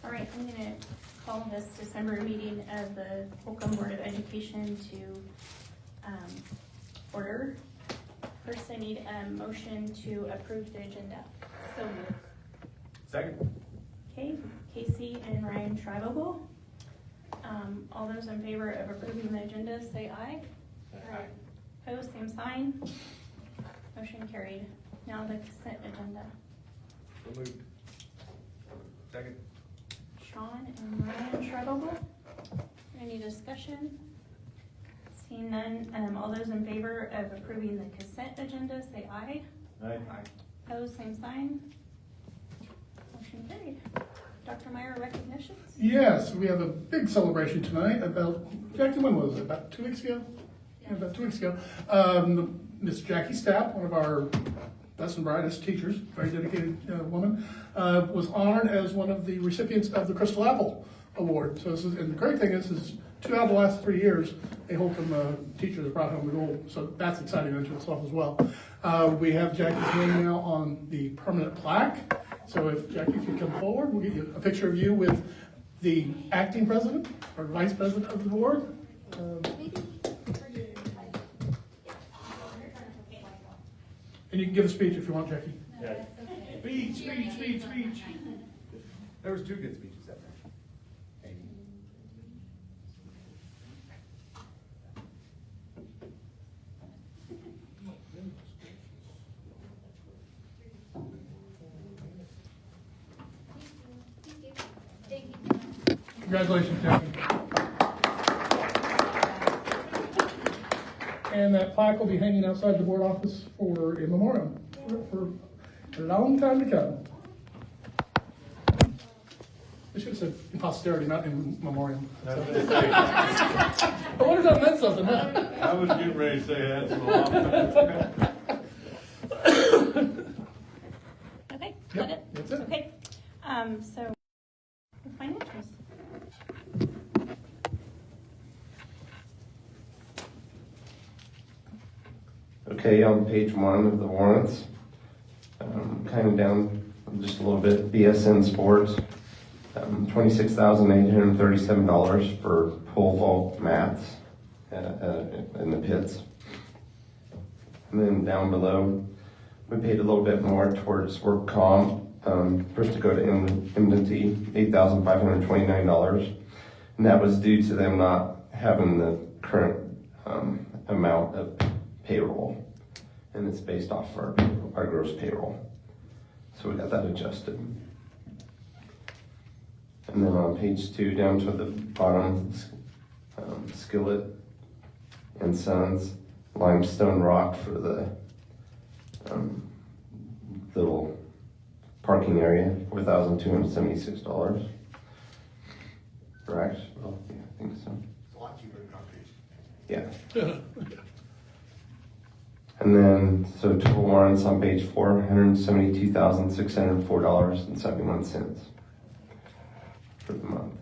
All right, I'm gonna call this December meeting of the Holcomb Board of Education to order. First, I need a motion to approve the agenda. So moved. Second. Okay, Casey and Ryan Schreibel. All those in favor of approving the agenda, say aye. Aye. Opposed, same sign. Motion carried. Now the consent agenda. So moved. Second. Sean and Ryan Schreibel. Any discussion? Seeing none, all those in favor of approving the consent agenda, say aye. Aye. Opposed, same sign. Motion carried. Dr. Meyer, recognitions? Yes, we have a big celebration tonight about, Jackie, when was it? About 2 weeks ago? Yeah, about 2 weeks ago. Miss Jackie Stapp, one of our best and brightest teachers, very dedicated woman, was honored as one of the recipients of the Crystal Apple Award. So this is, and the great thing is 2 out of the last 3 years, a Holcomb teacher has brought home the gold. So that's exciting unto itself as well. We have Jackie's name now on the permanent plaque. So if Jackie, if you come forward, we'll get you a picture of you with the acting president or vice president of the board. And you can give a speech if you want, Jackie. Yeah. Speech. There was 2 good speeches that night. Amy. Congratulations, Jackie. And that plaque will be hanging outside the board office for a memorial for a long time to come. I should have said in posterity, not in memoriam. I wonder if that meant something, huh? I was getting ready to say that for a long time. Okay, Yep, got it? that's it. Okay, so the financials. Okay, on page 1 of the warrants, kind of down just a little bit, BSN Sports, $26,837 for pole vault mats in the pits. And then down below, we paid a little bit more towards work comp. First to go to indemnity, $8,529. And that was due to them not having the current amount of payroll. And it's based off our gross payroll. So we got that adjusted. And then on page 2, down to the bottom, Skillet and Sons limestone rock for the little parking area, $4,276. Correct? Well, yeah, I think so. It's a lot cheaper than concrete. Yeah. And then, so total warrants on page 4, $172,604.71 for the month.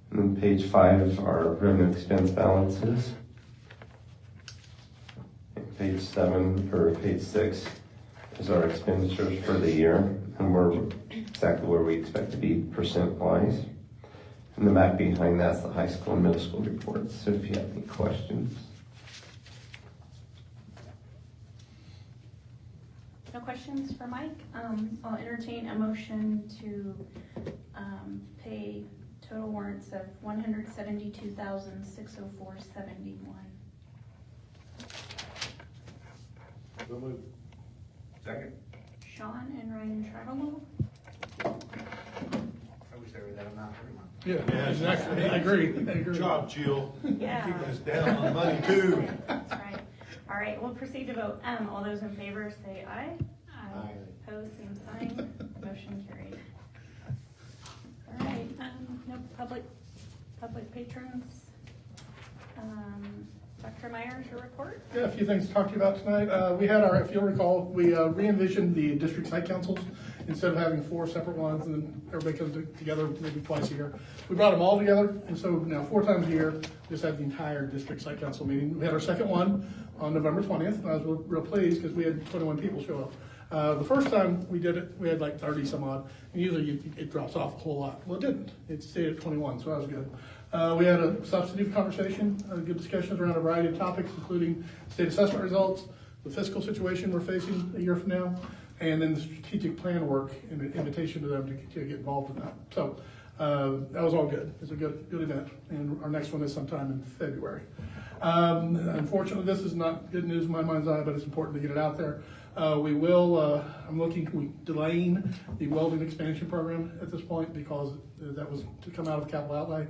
And then page 5 are revenue expense balances. And page 7 or page 6 is our expenditures for the year, and we're exactly where we expect to be percent-wise. And the back behind that's the high school and middle school reports. So if you have any questions. No questions for Mike? I'll entertain a motion to pay total warrants of $172,604.71. So moved. Second. Sean and Ryan Schreibel. I wish they were that amount every month. Yeah, exactly. I agree. Good job, Jill. Yeah. Keeping us down on the money too. That's right. All right, we'll proceed to vote. All those in favor say aye. Aye. Opposed, same sign. Motion carried. All right, no public patrons. Dr. Myers, your report? Yeah, a few things to talk to you about tonight. We had our, if you'll recall, we re-envisioned the district site councils instead of having 4 separate ones and then everybody comes together maybe twice a year. We brought them all together, and so now 4 times a year, just had the entire district site council meeting. We had our second one on November 20th, and I was real pleased because we had 21 people show up. The first time we did it, we had like 30 some odd, and usually it drops off a whole lot. Well, it didn't. It stayed at 21, so that was good. We had a substantive conversation, good discussions around a variety of topics, including state assessment results, the fiscal situation we're facing a year from now, and then the strategic plan work and the invitation to them to get involved in that. So that was all good. It's a good event, and our next one is sometime in February. Unfortunately, this is not good news in my mind's eye, but it's important to get it out there. I'm delaying the welding expansion program at this point because that was to come out of capital outlay.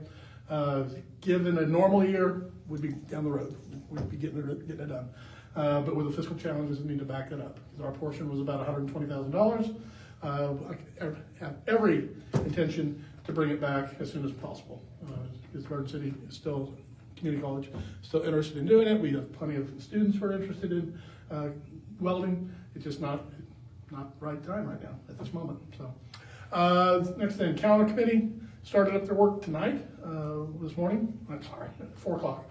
Given a normal year, we'd be down the road. We'd be getting it done. But with the fiscal challenges, we need to back that up. Because our portion was about $120,000. I have every intention to bring it back as soon as possible. Because Garden City is still, community college, still interested in doing it. We have plenty of students who are interested in welding. It's just not the right time right now at this moment. So next thing, calendar committee started up their work tonight, this morning. I'm sorry, at 4 o'clock.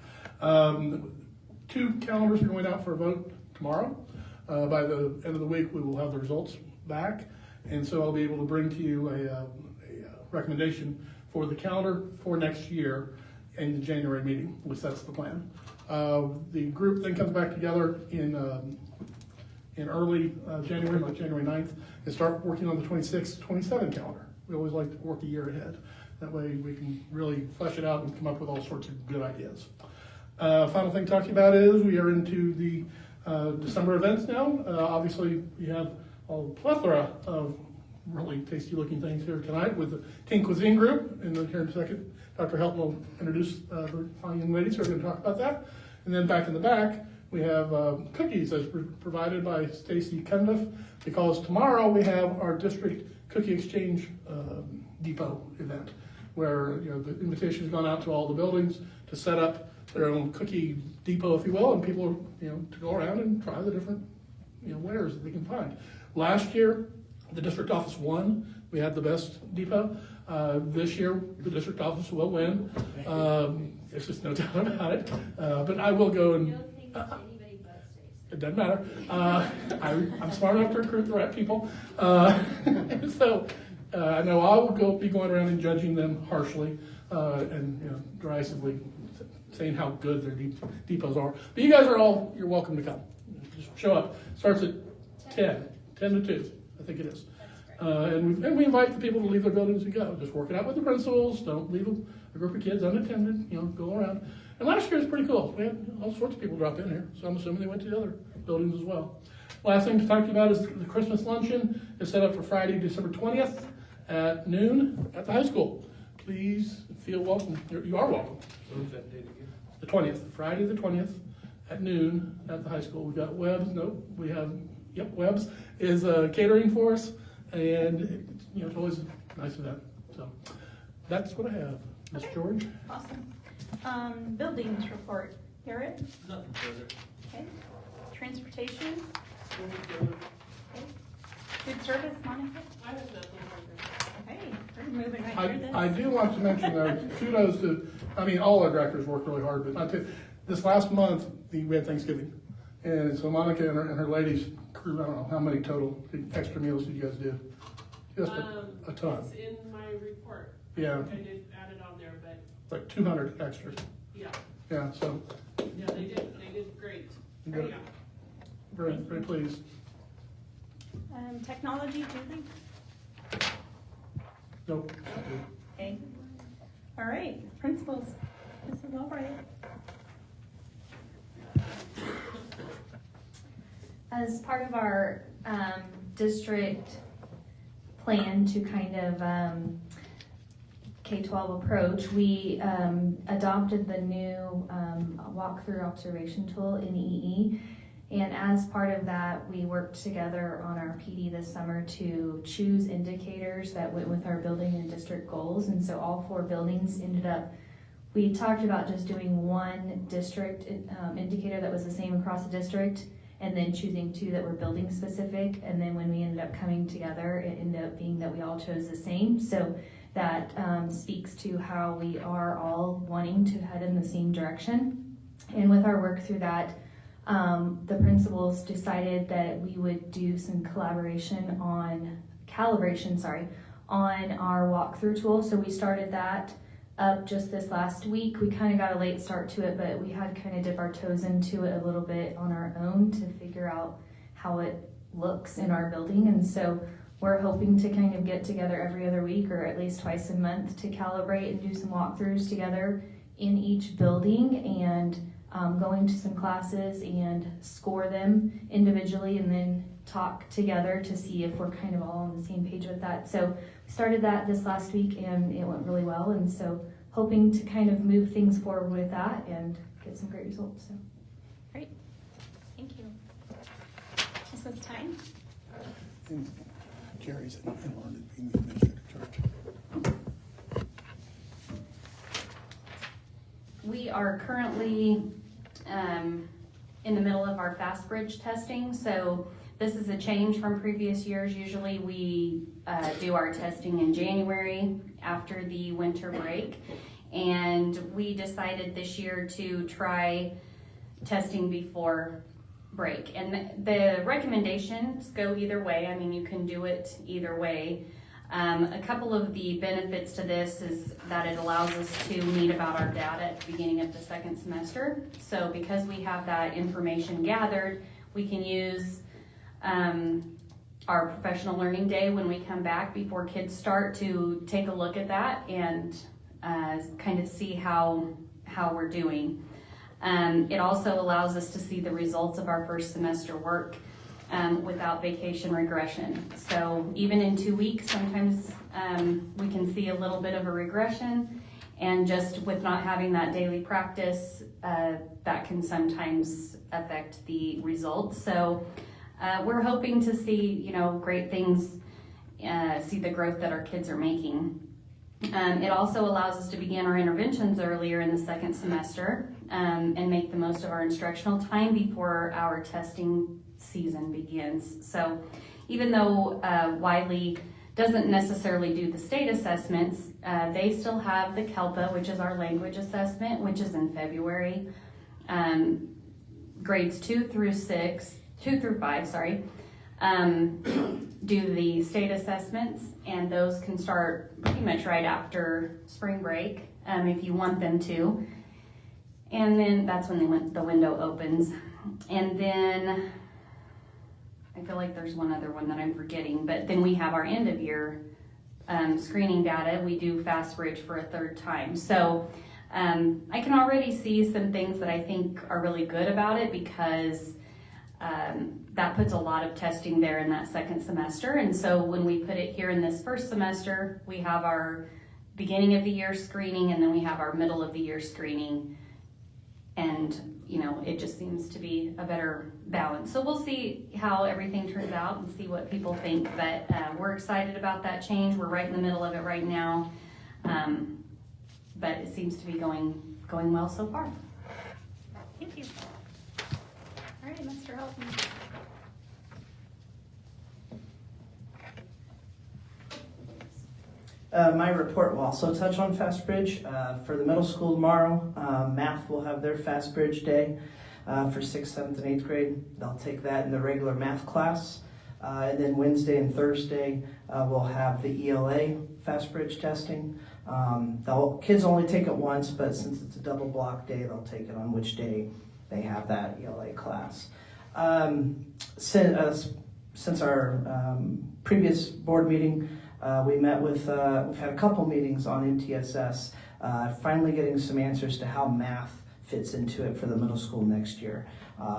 2 calendars are going out for a vote tomorrow. By the end of the week, we will have the results back. And so I'll be able to bring to you a recommendation for the calendar for next year in the January meeting, which that's the plan. The group then comes back together in early January, like January 9th, and start working on the 26-27 calendar. We always like to work a year ahead. That way we can really flesh it out and come up with all sorts of good ideas. Final thing to talk about is we are into the December events now. Obviously, we have a plethora of really tasty looking things here tonight with the Teen Cuisine Group. And then here in a second, Dr. Helton will introduce the fine young ladies who are going to talk about that. And then back in the back, we have cookies as provided by Stacy Cundiff, because tomorrow we have our district cookie exchange depot event, where the invitation has gone out to all the buildings to set up their own cookie depot, if you will, and people to go around and try the different wares that they can find. Last year, the district office won. We had the best depot. This year, the district office will win. There's just no doubt about it. But I will go and. It doesn't matter. I'm smart enough to recruit the right people. So I know I will be going around and judging them harshly and derisively saying how good their depots are. But you guys you're welcome to come. Just show up. Starts at 10 to 2, I think it is. And we invite the people to leave their buildings and go. Just work it out with the principals. Don't leave a group of kids unattended. Go around. And last year was pretty cool. We had all sorts of people drop in here, so I'm assuming they went to the other buildings as well. Last thing to talk to you about is the Christmas luncheon is set up for Friday, December 20th at noon at the high school. Please feel welcome. You are welcome. When's that date again? The 20th, Friday the 20th at noon at the high school. We've got Webb's. Webb's is catering for us, and it's always a nice event. So that's what I have. Ms. George? Awesome. Buildings report. Garrett? Nothing further. Okay. Transportation? Okay. Food service, Monica? I have nothing further. Okay, we're moving right through this. I do want to mention though, kudos to, all our directors work really hard, but this last month, we had Thanksgiving. And so Monica and her ladies crew, I don't know, how many total extra meals did you guys do? Just a ton. It's in my report. Yeah. I did add it on there, but Like 200 extras. yeah, Yeah, so yeah, they did great. Good. Yeah. very, very pleased. Technology, Julie? Nope. Okay. All right, principals. Mrs. Albright. As part of our district plan to kind of K-12 approach, we adopted the new walkthrough observation tool in EE. And as part of that, we worked together on our PD this summer to choose indicators that went with our building and district goals. And so all 4 buildings ended up, we talked about just doing one district indicator that was the same across the district, and then choosing 2 that were building specific. And then when we ended up coming together, it ended up being that we all chose the same. So that speaks to how we are all wanting to head in the same direction. And with our work through that, the principals decided that we would do some calibration on our walkthrough tool. So we started that up just this last week. We kind of got a late start to it, but we had to kind of dip our toes into it a little bit on our own to figure out how it looks in our building. And so we're hoping to kind of get together every other week or at least twice a month to calibrate and do some walkthroughs together in each building, and going to some classes and score them individually and then talk together to see if we're kind of all on the same page with that. So we started that this last week and it went really well, and so hoping to kind of move things forward with that and get some great results. So. Great, thank you. Mrs. Tyne? Jerry's in order to be the administrative charge. We are currently in the middle of our Fast Bridge testing, so this is a change from previous years. Usually we do our testing in January after the winter break, and we decided this year to try testing before break. And the recommendations go either way. I mean, you can do it either way. A couple of the benefits to this is that it allows us to meet about our data at the beginning of the second semester. So because we have that information gathered, we can use our professional learning day when we come back before kids start to take a look at that and kind of see how we're doing. It also allows us to see the results of our first semester work without vacation regression. So even in 2 weeks, sometimes we can see a little bit of a regression, and just with not having that daily practice, that can sometimes affect the results. So we're hoping to see, great things, see the growth that our kids are making. It also allows us to begin our interventions earlier in the second semester and make the most of our instructional time before our testing season begins. So even though Wiley doesn't necessarily do the state assessments, they still have the CELPA, which is our language assessment, which is in February. Grades 2 through 5, do the state assessments, and those can start pretty much right after spring break if you want them to. And then that's when the window opens. And then I feel like there's one other one that I'm forgetting, but then we have our end of year screening data. We do Fast Bridge for a third time. So I can already see some things that I think are really good about it, because that puts a lot of testing there in that second semester. And so when we put it here in this first semester, we have our beginning of the year screening, and then we have our middle of the year screening. And, it just seems to be a better balance. So we'll see how everything turns out and see what people think. But we're excited about that change. We're right in the middle of it right now. But it seems to be going well so far. Thank you. All right, Mr. Helton. My report will also touch on Fast Bridge. For the middle school tomorrow, math will have their Fast Bridge day for 6th, 7th, and 8th grade. They'll take that in the regular math class. And then Wednesday and Thursday, we'll have the ELA Fast Bridge testing. Kids only take it once, but since it's a double block day, they'll take it on which day they have that ELA class. Since our previous board meeting, we've had a couple meetings on MTSS, finally getting some answers to how math fits into it for the middle school next year,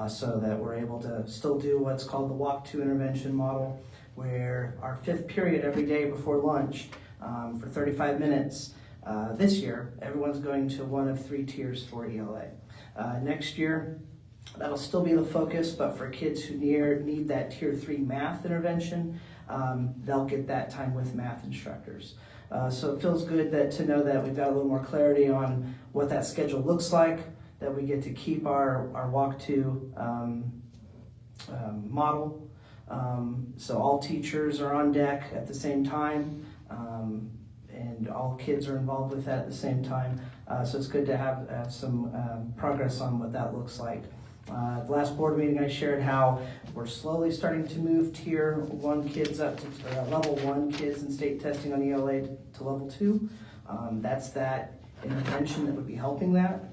so that we're able to still do what's called the walk-to intervention model, where our 5th period every day before lunch for 35 minutes. This year, everyone's going to one of 3 tiers for ELA. Next year, that'll still be the focus, but for kids who need that tier 3 math intervention, they'll get that time with math instructors. So it feels good to know that we've got a little more clarity on what that schedule looks like, that we get to keep our walk-to model. So all teachers are on deck at the same time, and all kids are involved with that at the same time. So it's good to have some progress on what that looks like. The last board meeting I shared how we're slowly starting to move tier 1 kids up to level 1 kids in state testing on ELA to level 2. That's that intervention that would be helping that.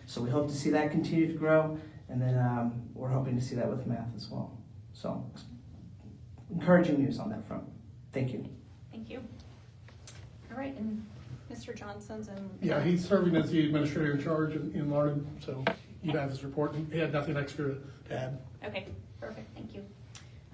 So we hope to see that continue to grow, and then we're hoping to see that with math as well. So encouraging news on that front. Thank you. Thank you. All right, and Mr. Johnson's and. Yeah, he's serving as the administrator in charge in Larned, so you have his report, and he had nothing extra to add. Okay, perfect, thank you.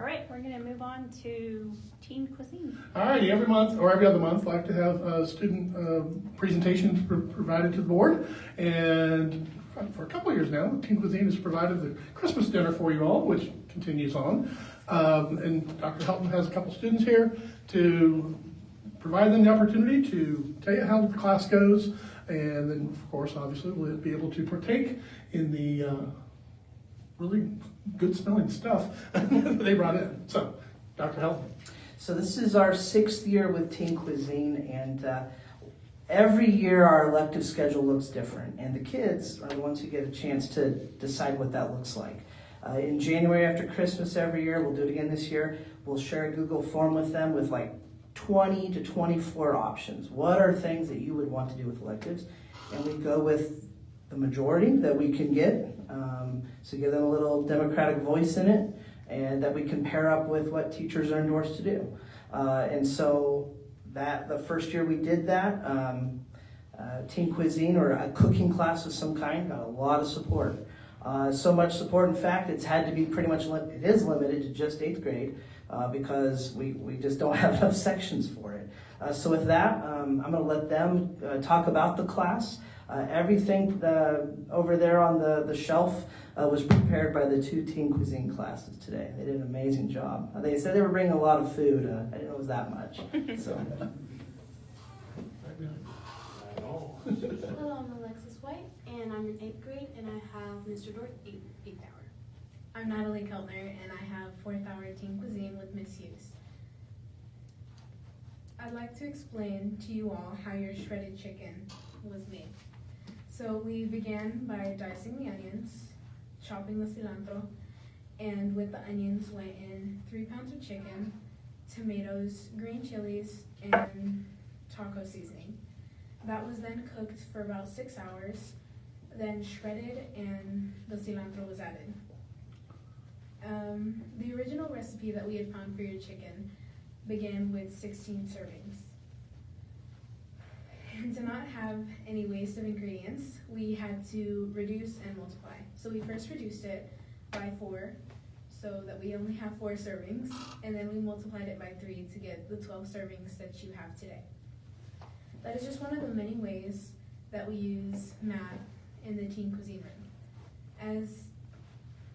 All right, we're gonna move on to teen cuisine. All righty, every month or every other month, I like to have student presentations provided to the board. And for a couple of years now, Teen Cuisine has provided the Christmas dinner for you all, which continues on. And Dr. Helton has a couple students here to provide them the opportunity to tell you how the class goes. And then, of course, obviously, we'll be able to partake in the really good smelling stuff that they brought in. So, Dr. Helton. So this is our 6th year with Teen Cuisine, and every year our elective schedule looks different, and the kids are the ones who get a chance to decide what that looks like. In January after Christmas every year, we'll do it again this year, we'll share a Google form with them with like 20 to 24 options. What are things that you would want to do with electives? And we go with the majority that we can get, so give them a little democratic voice in it, and that we can pair up with what teachers are endorsed to do. And so that the first year we did that, Teen Cuisine or a cooking class of some kind got a lot of support. So much support, in fact, it's had to be pretty much, it is limited to just 8th grade because we just don't have enough sections for it. So with that, I'm going to let them talk about the class. Everything over there on the shelf was prepared by the 2 Teen Cuisine classes today. They did an amazing job. They said they were bringing a lot of food. I didn't know it was that much. So. Hello, I'm Alexis White, and I'm in 8th grade, and I have Mr. Dorf 8th hour. I'm Natalie Keltner, and I have 4th hour Teen Cuisine with Miss Hughes. I'd like to explain to you all how your shredded chicken was made. So we began by dicing the onions, chopping the cilantro, and with the onions went in 3 pounds of chicken, tomatoes, green chilies, and taco seasoning. That was then cooked for about 6 hours, then shredded, and the cilantro was added. The original recipe that we had found for your chicken began with 16 servings. And to not have any waste of ingredients, we had to reduce and multiply. So we first reduced it by 4, so that we only have 4 servings, and then we multiplied it by 3 to get the 12 servings that you have today. That is just one of the many ways that we use math in the Teen Cuisine room. As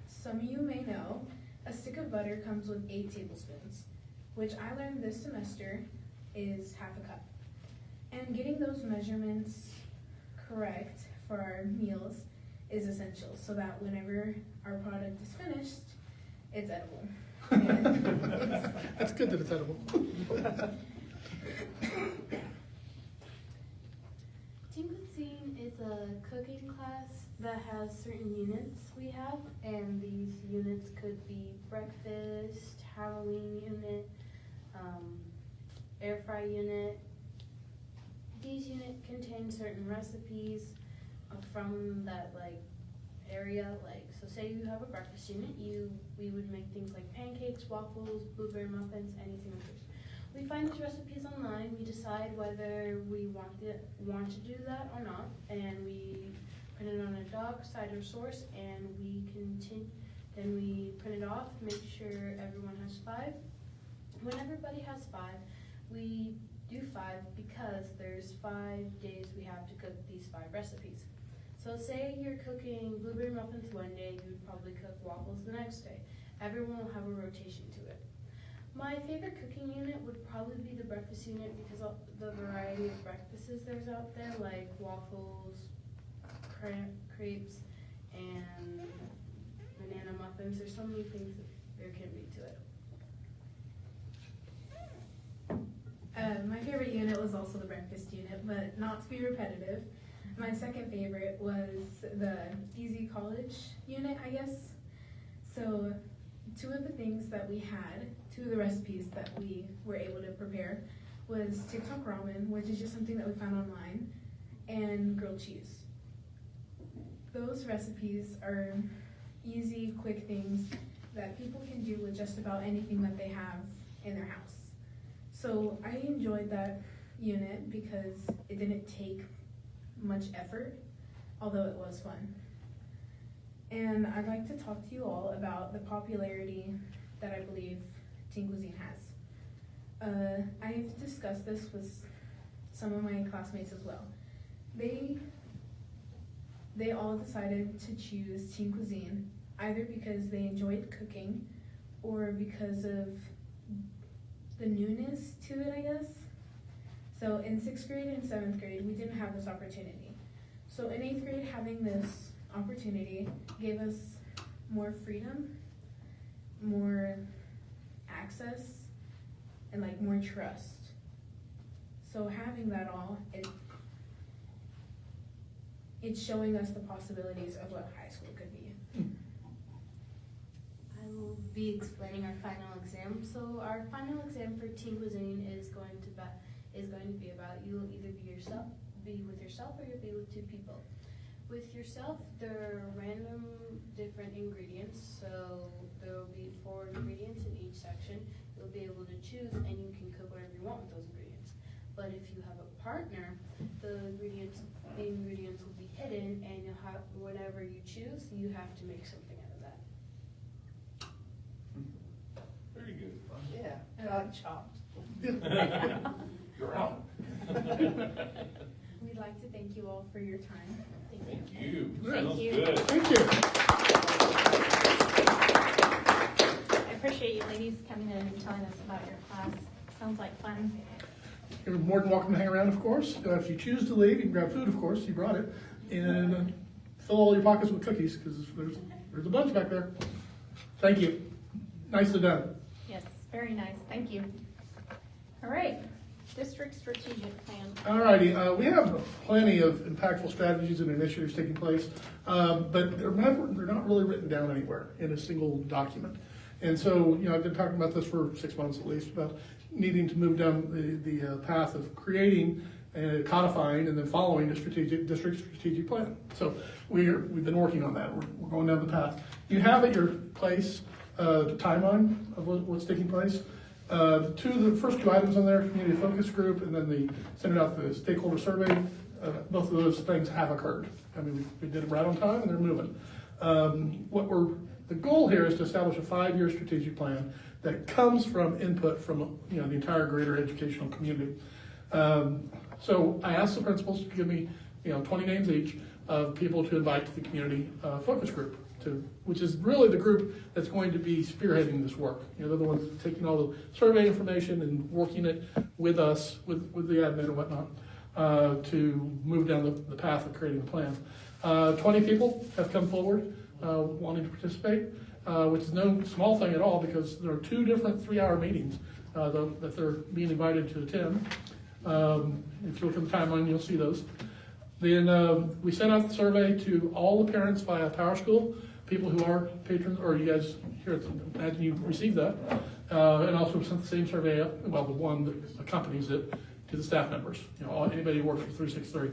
some of you may know, a stick of butter comes with 8 tablespoons, which I learned this semester is half a cup. And getting those measurements correct for our meals is essential, so that whenever our product is finished, it's edible. That's good that it's edible. Teen Cuisine is a cooking class that has certain units we have, and these units could be breakfast, Halloween unit, air fry unit. These units contain certain recipes from that area. So say you have a breakfast unit, we would make things like pancakes, waffles, blueberry muffins, anything like this. We find these recipes online. We decide whether we want to do that or not, and we print it on a doc, site, or source, and then we print it off, make sure everyone has 5. When everybody has 5, we do 5 because there's 5 days we have to cook these 5 recipes. So say you're cooking blueberry muffins one day, you would probably cook waffles the next day. Everyone will have a rotation to it. My favorite cooking unit would probably be the breakfast unit because of the variety of breakfasts there's out there, like waffles, crepes, and banana muffins. There's so many things that there can be to it. My favorite unit was also the breakfast unit, but not to be repetitive, My second favorite was the Easy College unit, I guess. So two of the things that we had, two of the recipes that we were able to prepare was TikTok ramen, which is just something that we found online, and grilled cheese. Those recipes are easy, quick things that people can do with just about anything that they have in their house. So I enjoyed that unit because it didn't take much effort, although it was fun. And I'd like to talk to you all about the popularity that I believe Teen Cuisine has. I've discussed this with some of my classmates as well. They all decided to choose Teen Cuisine either because they enjoyed cooking or because of the newness to it, I guess. So in 6th grade and 7th grade, we didn't have this opportunity. So in 8th grade, having this opportunity gave us more freedom, more access, and like more trust. So having that all, it's showing us the possibilities of what high school could be. I will be explaining our final exam. So our final exam for Teen Cuisine is going to be about you'll either be with yourself, or you'll be with two people. With yourself, there are random different ingredients. So there will be 4 ingredients in each section. You'll be able to choose, and you can cook whatever you want with those ingredients. But if you have a partner, the ingredients will be hidden, and you'll have whatever you choose, you have to make something out of that. Very good. Yeah, got chopped. You're out. We'd like to thank you all for your time. Thank you. Thank Sounds you. good. Thank you. I appreciate you ladies coming in and telling us about your class. Sounds like fun. You're more than welcome to hang around, of course. If you choose to leave, you can grab food, of course, you brought it, and fill all your pockets with cookies, because there's a bunch back there. Thank you. Nicely done. Yes, very nice. Thank you. Not right, district strategic plan. Alrighty, we have plenty of impactful strategies and initiatives taking place, but they're not really written down anywhere in a single document. And so, I've been talking about this for 6 months at least, about needing to move down the path of creating, codifying, and then following a district strategic plan. So we've been working on that. We're going down the path. You have at your place the timeline of what's taking place. The first two items on there, community focus group, and then the sending out the stakeholder survey. Both of those things have occurred. I mean, we did them right on time, and they're moving. The goal here is to establish a 5-year strategic plan that comes from input from the entire greater educational community. So I asked the principals to give me 20 names each of people to invite to the community focus group, which is really the group that's going to be spearheading this work. They're the ones taking all the survey information and working it with us, with the admin and whatnot, to move down the path of creating a plan. 20 people have come forward wanting to participate, which is no small thing at all, because there are 2 different 3-hour meetings that they're being invited to attend. If you look at the timeline, you'll see those. Then we sent out the survey to all the parents via PowerSchool, people who are patrons, or you guys here, imagine you received that, and also sent the same survey up, well, the one that accompanies it, to the staff members, anybody who works for 363.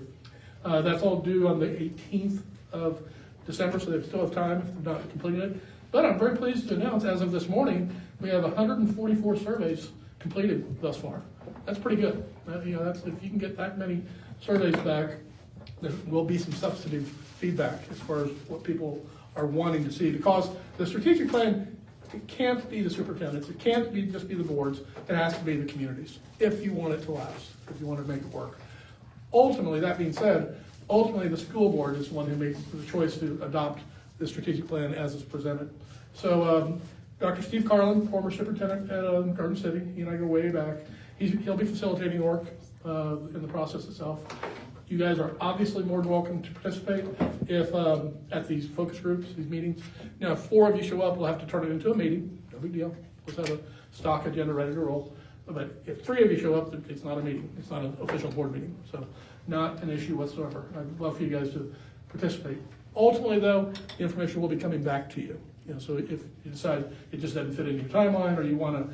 That's all due on the 18th of December, so they still have time if they're not completing it. But I'm very pleased to announce, as of this morning, we have 144 surveys completed thus far. That's pretty good. That's, if you can get that many surveys back, there will be some substantive feedback as far as what people are wanting to see. Because the strategic plan, it can't be the superintendents, it can't just be the boards, it has to be the communities, if you want it to last, if you want to make it work. Ultimately, that being said, the school board is the one who makes the choice to adopt the strategic plan as it's presented. So Dr. Steve Carlin, former superintendent at Garden City, he and I go way back. He'll be facilitating work in the process itself. You guys are obviously more than welcome to participate if at these focus groups, these meetings. If 4 of you show up, we'll have to turn it into a meeting. No big deal. Let's have a stock agenda ready to roll. But if 3 of you show up, it's not a meeting, it's not an official board meeting, so not an issue whatsoever. I'd love for you guys to participate. Ultimately, though, the information will be coming back to you. So if you decide it just doesn't fit in your timeline, or you want to,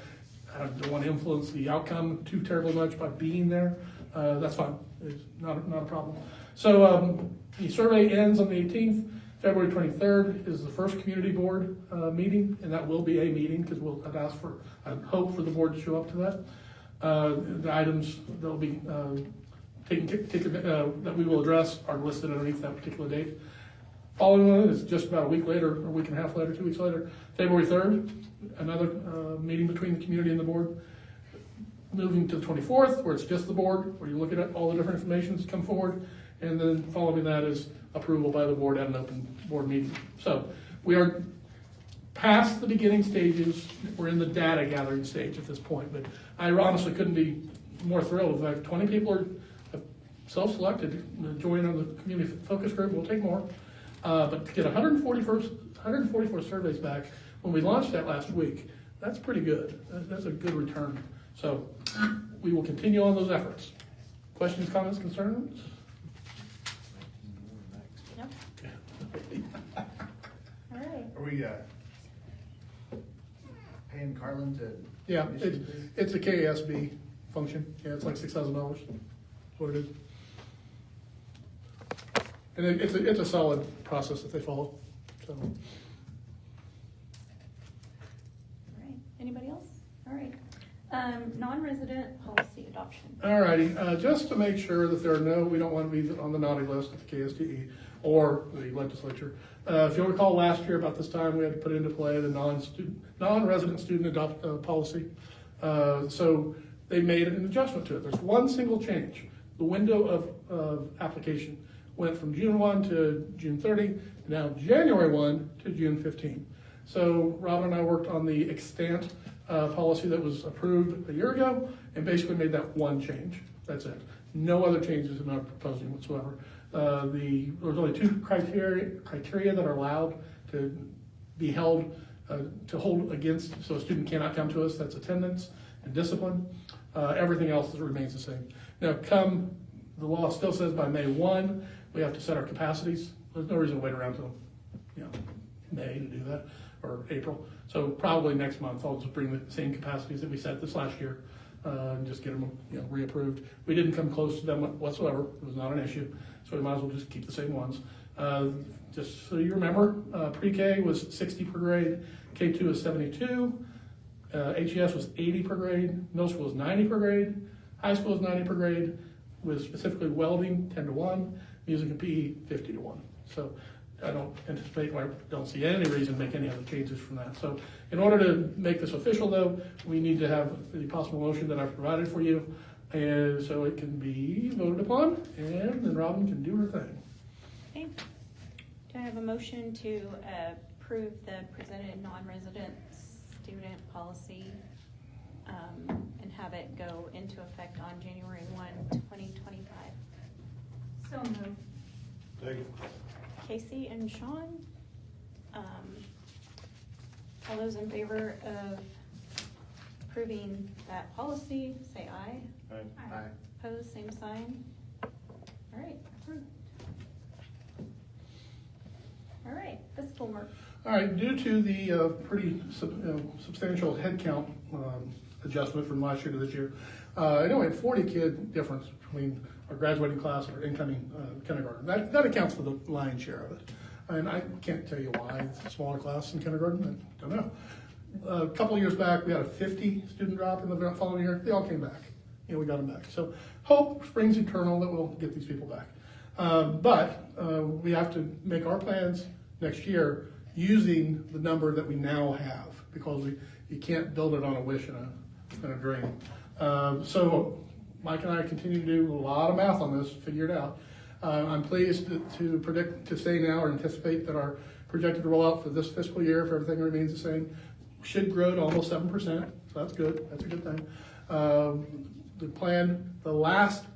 don't want to influence the outcome too terribly much by being there, that's fine. It's not a problem. So the survey ends on the 18th. February 23rd is the first community board meeting, and that will be a meeting because I'd hope for the board to show up to that. The items that will be that we will address are listed underneath that particular date. Following one is just about a week later, a week and a half later, 2 weeks later, February 3rd, another meeting between the community and the board. Moving to the 24th, where it's just the board, where you look at all the different information that's come forward, and then following that is approval by the board at an open board meeting. So we are past the beginning stages. We're in the data gathering stage at this point, but I honestly couldn't be more thrilled. In fact, 20 people are self-selected to join on the community focus group. We'll take more. But to get 144 surveys back when we launched that last week, that's pretty good. That's a good return. So we will continue on those efforts. Questions, comments, concerns? Yep. All right. Are we paying Carlin to? Yeah, it's a KASB function. Yeah, it's like $6,000. That's what it is. And it's a solid process that they follow. So. All right. Anybody else? All right. Non-resident policy adoption. All righty. Just to make sure that we don't want to be on the naughty list at the KSTE or the legislature. If you'll recall last year about this time, we had to put into play the non-resident student policy. So they made an adjustment to it. There's one single change. The window of application went from June 1 to June 30, now January 1 to June 15. So Robin and I worked on the extant policy that was approved a year ago and basically made that one change. That's it. No other changes I'm not proposing whatsoever. There's only 2 criteria that are allowed to be held, to hold against, so a student cannot come to us. That's attendance and discipline. Everything else remains the same. Now, the law still says by May 1, we have to set our capacities. There's no reason to wait around till, May to do that, or April. So probably next month, I'll just bring the same capacities that we set this last year, and just get them, reapproved. We didn't come close to them whatsoever. It was not an issue. So we might as well just keep the same ones. Just so you remember, pre-K was 60 per grade, K2 was 72, HES was 80 per grade, middle school was 90 per grade, high school was 90 per grade, with specifically welding 10 to 1, music and PE 50 to 1. So I don't see any reason to make any other changes from that. So in order to make this official though, we need to have the possible motion that I've provided for you, and so it can be voted upon, and then Robin can do her thing. Okay. Do I have a motion to approve the presented non-resident student policy and have it go into effect on January 1, 2025? So moved. Second. Casey and Sean, all those in favor of approving that policy, say aye. Aye. Opposed, same sign. All right, approved. All right, fiscal work. All right, due to the pretty substantial headcount adjustment from last year to this year, I know we had 40 kid difference between our graduating class and our incoming kindergarten. That accounts for the lion's share of it. And I can't tell you why it's a smaller class in kindergarten. I don't know. A couple of years back, we had a 50 student drop in the following year. They all came back. We got them back. So hope springs eternal that we'll get these people back. But we have to make our plans next year using the number that we now have, because you can't build it on a wish and a dream. So Mike and I continue to do a lot of math on this, figure it out. I'm pleased to say now or anticipate that our projected rollout for this fiscal year, if everything remains the same, should grow to almost 7%. So that's good. That's a good thing. The last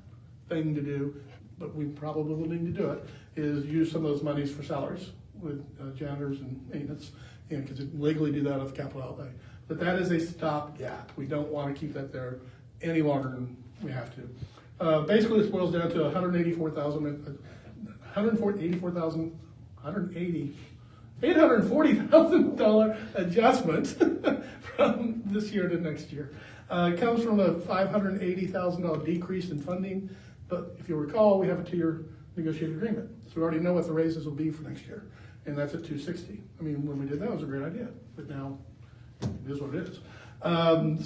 thing to do, but we probably will need to do it, is use some of those monies for salaries with janitors and maintenance, because you legally do that of capital outlay. but that is a stopgap. We don't want to keep that there any longer than we have to. Basically, this boils down to $840,000 adjustment from this year to next year. It comes from a $580,000 decrease in funding, but if you'll recall, we have a 2-year negotiated agreement. So we already know what the raises will be for next year, and that's at $260. I mean, when we did that, it was a great idea, but now it is what it is.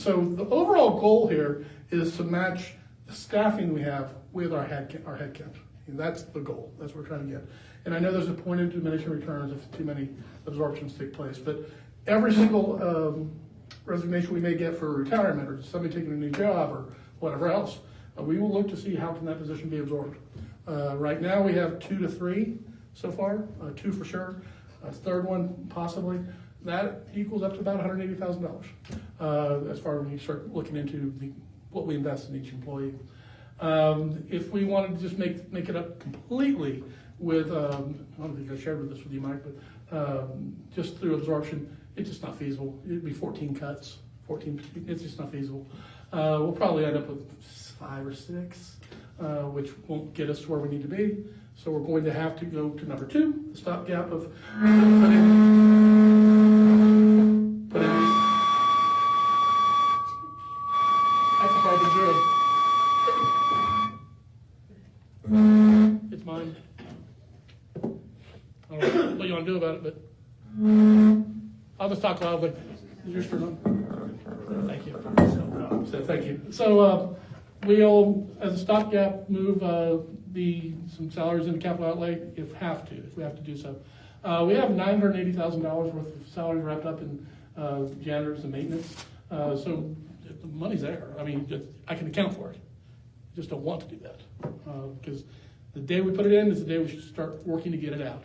So the overall goal here is to match the staffing we have with our head count. And that's the goal. That's what we're trying to get. And I know there's a point of diminishing returns if too many absorptions take place, but every single resignation we may get for retirement or somebody taking a new job or whatever else, we will look to see how can that position be absorbed. Right now we have 2 to 3 so far, 2 for sure, a third one possibly. That equals up to about $180,000 as far as when you start looking into what we invest in each employee. If we wanted to just make it up completely with, I don't think I shared this with you, Mike, but just through absorption, it's just not feasible. It'd be 14 cuts, it's just not feasible. We'll probably end up with 5 or 6, which won't get us to where we need to be. So we're going to have to go to number 2, the stopgap of put in. That's a hard to do. It's mine. I don't know what you want to do about it, but I'll just talk loudly. Is yours turned on? Thank you. So thank you. So we'll, as a stopgap, move some salaries into capital outlay if we have to do so. We have $980,000 worth of salaries wrapped up in janitors and maintenance. So the money's there. I mean, I can account for it. I just don't want to do that because the day we put it in is the day we should start working to get it out.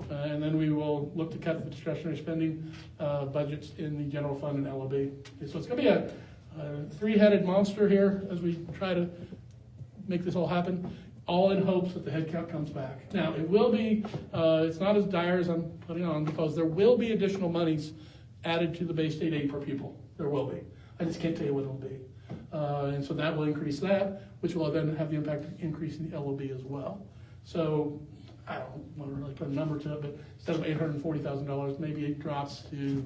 And then we will look to cut the discretionary spending budgets in the general fund and LOB. So it's going to be a 3-headed monster here as we try to make this all happen, all in hopes that the headcount comes back. Now, it will be, it's not as dire as I'm putting on because there will be additional monies added to the base state aid per pupil. There will be. I just can't tell you what it'll be. And so that will increase that, which will then have the impact of increasing the LOB as well. So I don't want to really put a number to it, but instead of $840,000, maybe it drops to,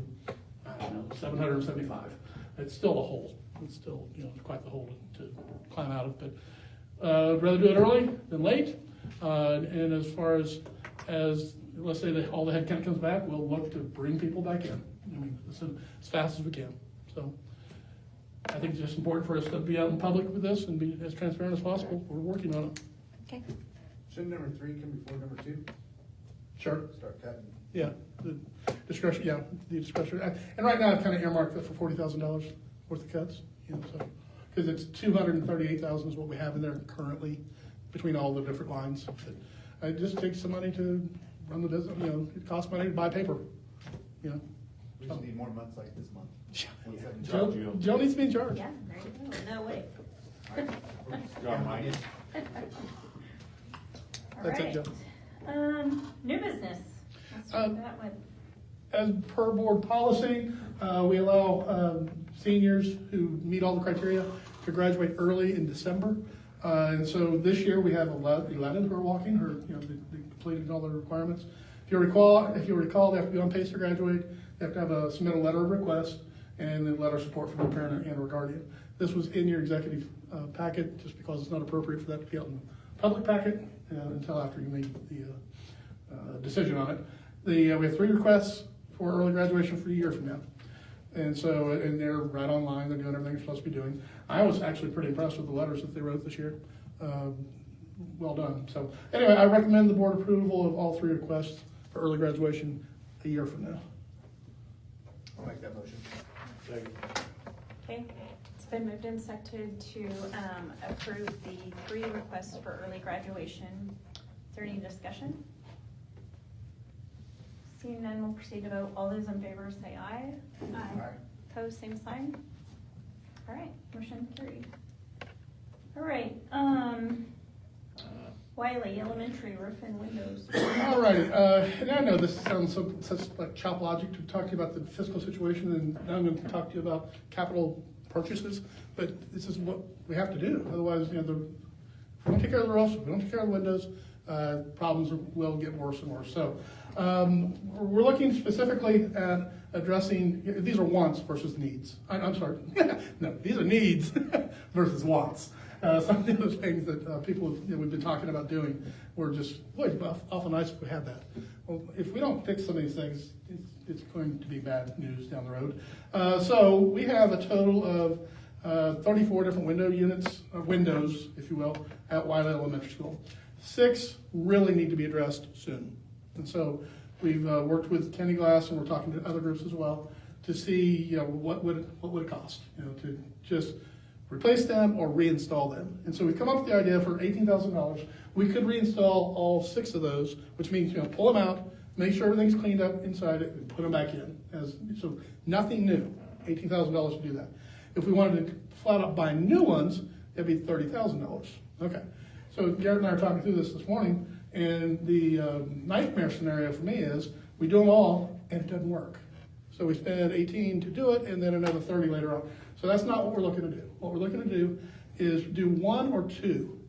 I don't know, $775. It's still a hole. It's still, quite the hole to climb out of. But I'd rather do it early than late. And as far as let's say that all the headcount comes back, we'll look to bring people back in. I mean, as fast as we can. So I think it's just important for us to be out in public with this and be as transparent as possible. We're working on it. Okay. Shouldn't number 3 come before number 2? Sure. Start cutting. Yeah, the discretion. And right now I've kind of earmarked that for $40,000 worth of cuts. So because it's $238,000 is what we have in there currently between all the different lines. But it just takes some money to run the business. It costs money to buy paper. We just need more months like this month. Joe needs to be in charge. Yeah, there you go. No way. Got mine. All That's it, right. Joe. New business. Let's start that one. As per board policy, we allow seniors who meet all the criteria to graduate early in December. And so this year we have 11 who are walking, they completed all the requirements. If you recall, they have to be on pace to graduate. They have to have submit a letter of request and then letter of support from their parent and or guardian. This was in your executive packet just because it's not appropriate for that to be out in the public packet until after you make the decision on it. We have 3 requests for early graduation for a year from now. And so, and they're right online, they're doing everything they're supposed to be doing. I was actually pretty impressed with the letters that they wrote this year. Well done. So anyway, I recommend the board approval of all 3 requests for early graduation a year from now. I'll make that motion. Okay, it's been moved and seconded to approve the 3 requests for early graduation. Is there any discussion? Seeing none, we'll proceed to vote. All those in favor say aye. Aye. Opposed, same sign. All right, motion carried. All right, Wiley Elementary roof and windows. All righty, and I know this sounds such like chop logic to talk to you about the fiscal situation, and now I'm going to talk to you about capital purchases, but this is what we have to do. Otherwise, if we don't take care of the roofs, if we don't take care of the windows, problems will get worse and worse. So we're looking specifically at addressing, these are wants versus needs. I'm sorry, no, these are needs versus wants. Some of those things that people we've been talking about doing, we're just, boy, it's awful nice if we had that. Well, if we don't fix some of these things, it's going to be bad news down the road. So we have a total of 34 different windows, if you will, at Wiley Elementary School. 6 really need to be addressed soon. And so we've worked with Kenny Glass, and we're talking to other groups as well, to see what would it cost to just replace them or reinstall them. And so we come up with the idea for $18,000. We could reinstall all 6 of those, which means pull them out, make sure everything's cleaned up inside it, and put them back in. So nothing new, $18,000 to do that. If we wanted to flat out buy new ones, it'd be $30,000. Okay, so Garrett and I are talking through this morning, and the nightmare scenario for me is we do them all and it doesn't work. So we spend 18 to do it, and then another 30 later on. So that's not what we're looking to do. What we're looking to do is do 1 or 2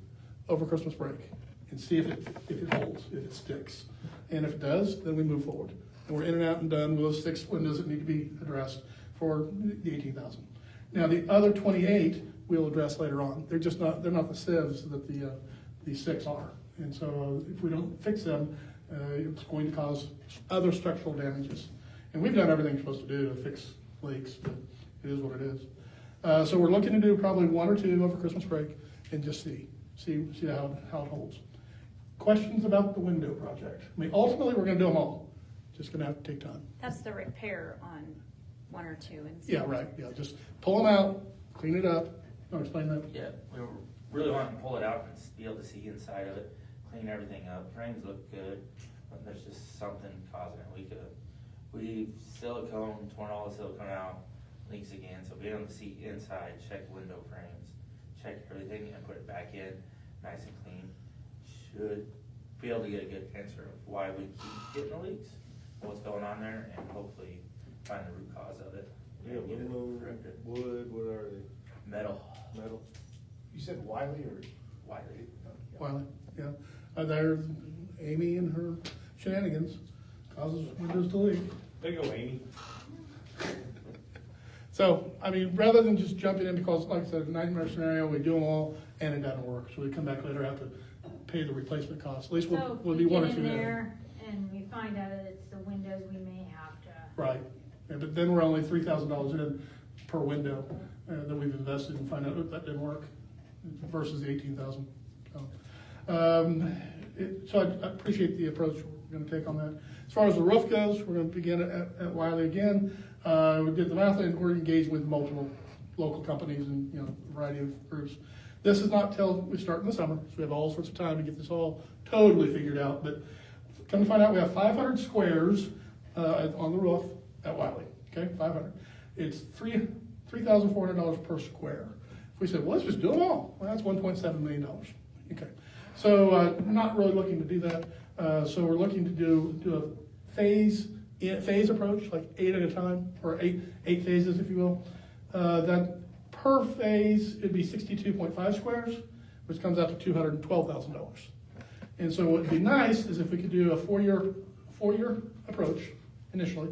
over Christmas break and see if it holds, if it sticks. And if it does, then we move forward. And we're in and out and done with those 6 windows that need to be addressed for the $18,000. Now the other 28 we'll address later on. They're not the sieves that the 6 are. And so if we don't fix them, it's going to cause other structural damages. And we've done everything we're supposed to do to fix leaks, but it is what it is. So we're looking to do probably 1 or 2 over Christmas break and just see how it holds. Questions about the window project? I mean, ultimately, we're going to do them all. Just going to have to take time. That's the repair on 1 or 2. And Yeah, right. Yeah, just pull them out, clean it up. I'll explain that. Yeah, we were really wanting to pull it out and be able to see inside of it, clean everything up. Frames look good, but there's just something causing it. We've torn all the silicone out, leaks again, so being able to see inside, check window frames, check everything, and put it back in, nice and clean, should be able to get a good answer of why we keep getting the leaks, what's going on there, and hopefully find the root cause of it. Yeah, and get it window, corrected. wood, what are they? Metal. You said Wiley or? Wiley. Wiley, yeah. There's Amy and her shenanigans causes windows to leak. There you go, Amy. So, I mean, rather than just jumping in because, like I said, nightmare scenario, we do them all and it doesn't work. So we come back later, have to pay the replacement cost. At least we'll be 1 or 2 in. there and we find out that it's the windows, we may have to. Right. Yeah, but then we're only $3,000 in per window that we've invested and find out that didn't work versus the $18,000. So I appreciate the approach we're going to take on that. As far as the roof goes, we're going to begin at Wiley again. We did the math, and we're engaged with multiple local companies and a variety of groups. This is not till we start in the summer, so we have all sorts of time to get this all totally figured out. But come to find out, we have 500 squares on the roof at Wiley. Okay, 500. It's $3,400 per square. If we said, well, let's just do them all, well, that's $1.7 million. Okay, so not really looking to do that. So we're looking to do a phase approach, like 8 at a time, or eight phases, if you will. That per phase, it'd be 62.5 squares, which comes out to $212,000. And so what would be nice is if we could do a four-year approach initially,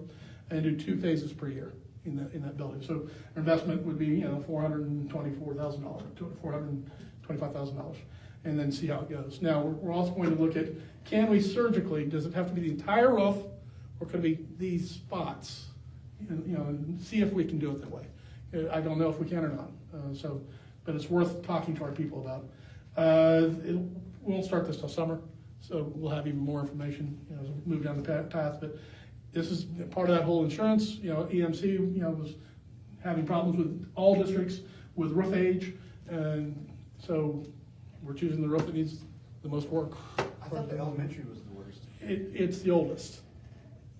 and do 2 phases per year in that building. So our investment would be $424,000, $425,000, and then see how it goes. Now we're also going to look at, can we surgically? Does it have to be the entire roof, or could it be these spots? And see if we can do it that way. I don't know if we can or not. But it's worth talking to our people about. We won't start this till summer, so we'll have even more information as we move down the path. But this is part of that whole insurance. EMC was having problems with all districts with roof age, and so we're choosing the roof that needs the most work. I thought the elementary was the worst. It's the oldest.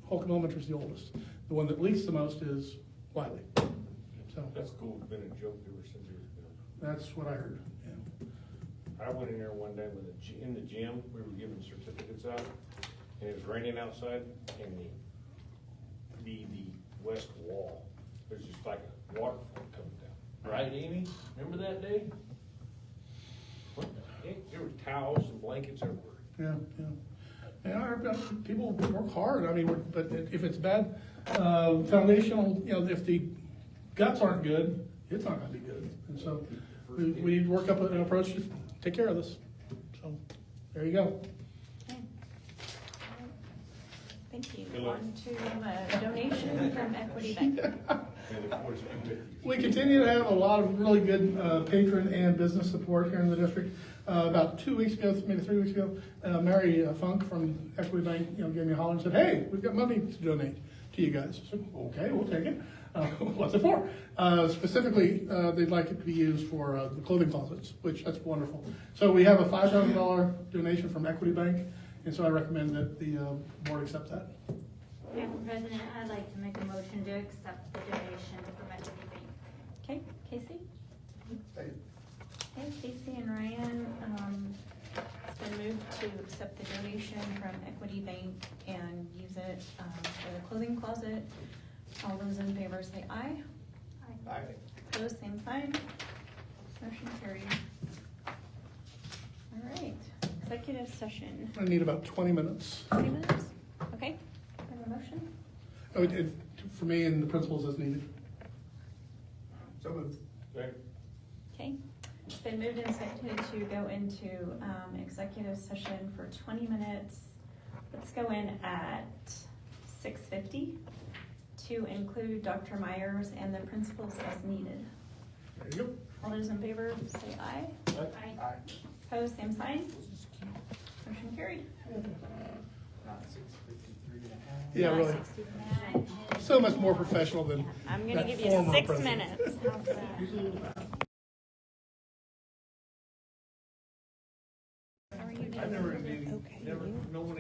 Holcomb Elementary is the oldest. The one that leaks the most is Wiley. So That school's been a joke ever since it was built. that's what I heard. Yeah. I went in there one day with in the gym, we were giving certificates out, and it was raining outside, and the west wall, there's just like a waterfall coming down. Right, Amy? Remember that day? What the heck? There were towels and blankets everywhere. Yeah, yeah. And I heard people work hard, I mean, but if it's bad, foundational, you know, if the guts aren't good, it's not gonna be good. And so, we need to work up an approach to take care of this. So, there you go. Okay. Thank you. Good luck. On to donation from Equity Bank. And of course, We continue to have a lot of really good patron and business support here in the district. About 2 weeks ago, maybe 3 weeks ago, Mary Funk from Equity Bank, you know, gave me a holler and said, "Hey, we've got money to donate to you guys." I said, "Okay, we'll take it. What's it for?" Specifically, they'd like it to be used for the clothing closets, which that's wonderful. So we have a $5,000 donation from Equity Bank, and so I recommend that the board accept that. Madam President, I'd like to make a motion to accept the donation from Equity Bank. Okay, Casey? Okay, Casey and Ryan, it's been moved to accept the donation from Equity Bank and use it for the clothing closet. All those in favor say aye. Aye. Opposed, same sign. Motion carried. All right, executive session. I need about 20 minutes. 20 minutes? Okay, have a motion? Oh, for me and the principals as needed. So moved. okay. Okay, it's been moved and seconded to go into executive session for 20 minutes. Let's go in at 6:50 to include Dr. Myers and the principals as needed. There you go. All those in favor say aye. Aye. Opposed, same sign. Motion carried. Not 6:53.5. Yeah, really. So much more professional than I'm gonna that give you former 6 president. minutes. How's that? How are you doing? I never, Okay. never, no one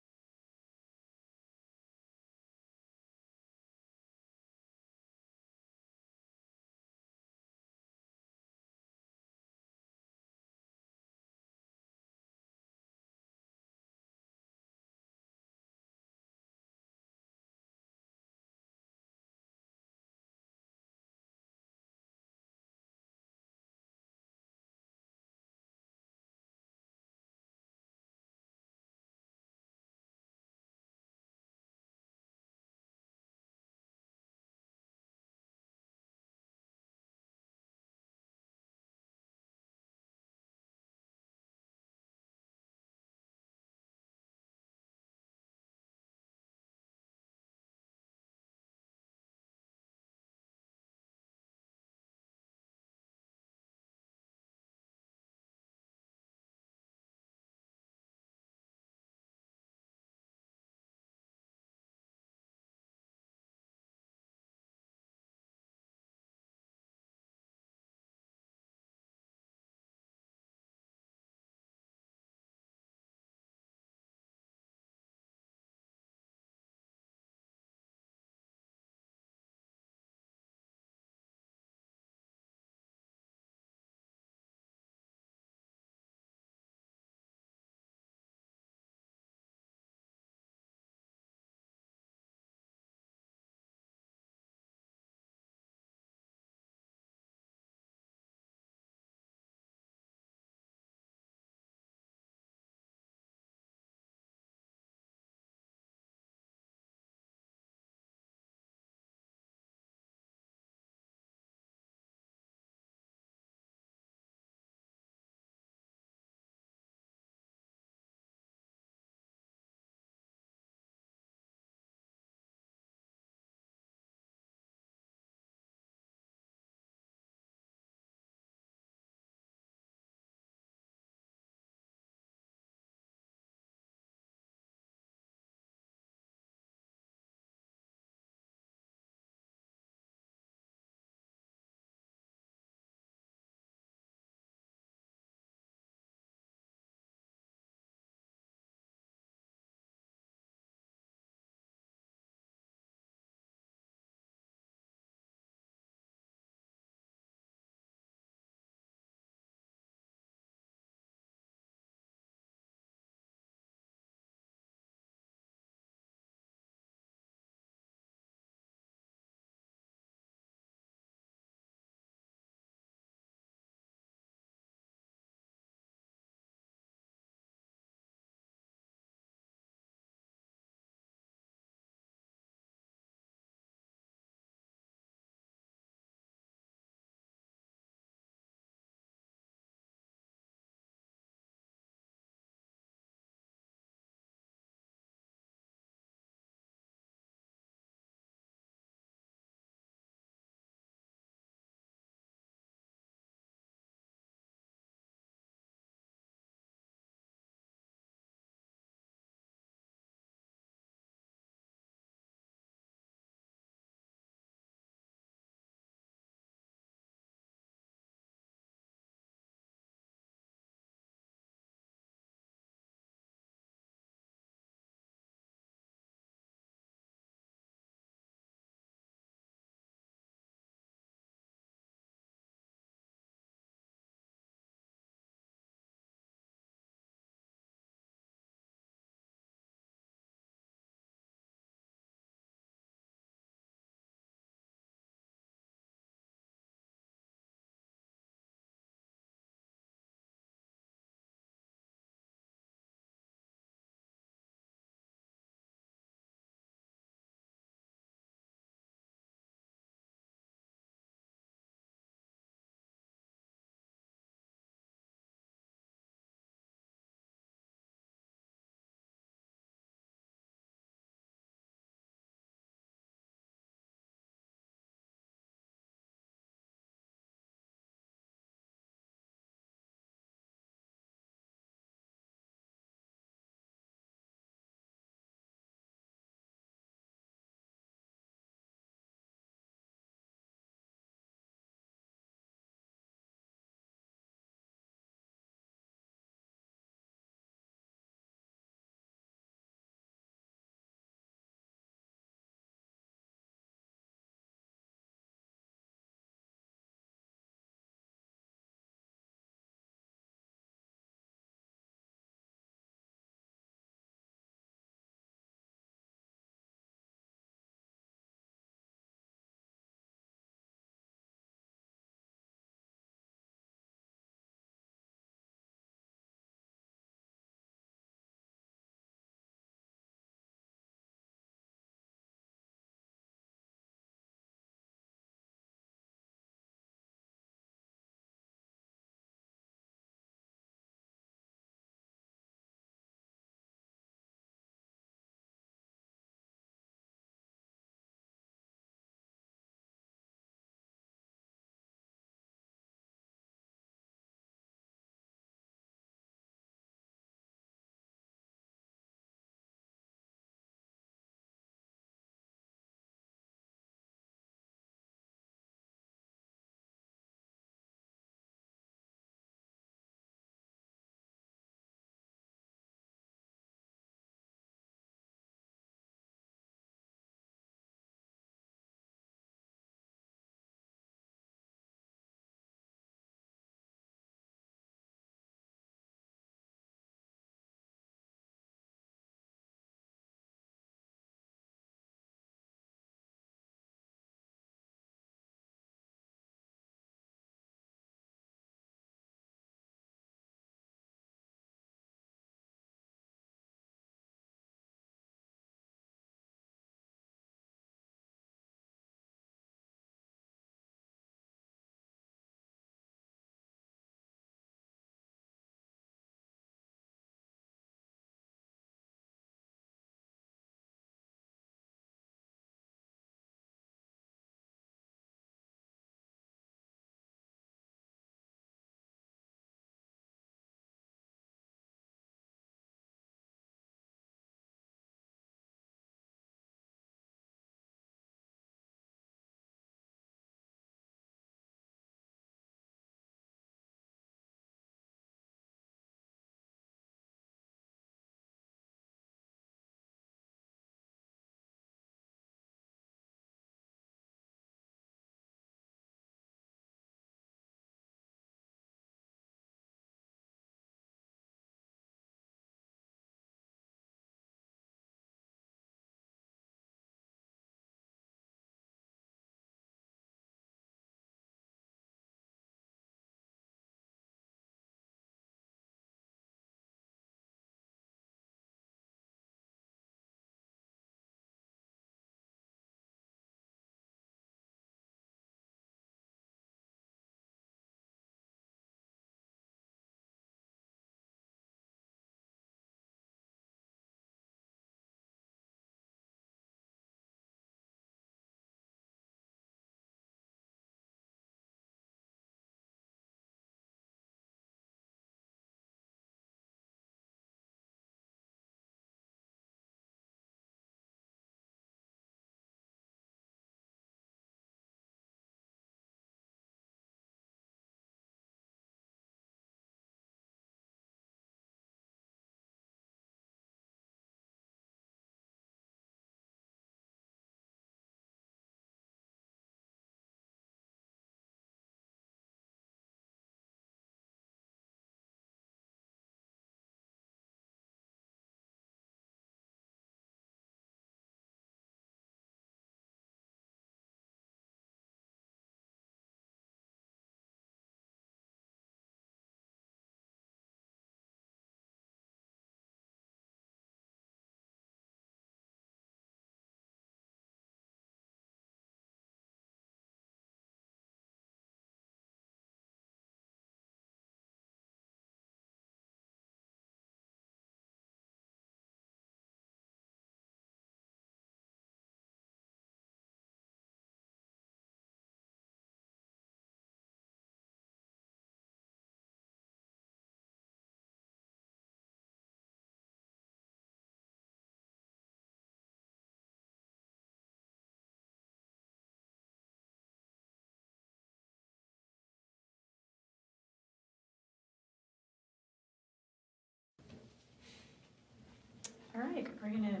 we're gonna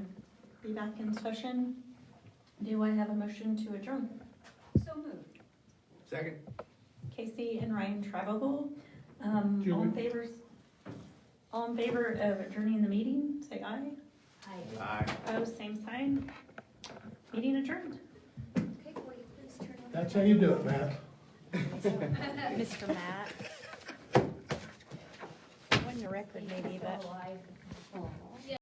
be back in session. Do I have a motion to adjourn? So moved. Second. Casey and Ryan Tribal. All Julie? in favor of adjourning the meeting, say aye. Aye. Aye. Opposed, same sign. Meeting adjourned. Okay, wait, please turn on. That's how you do it, Matt. Mr. Matt. Wasn't a record maybe, but. Live. Oh.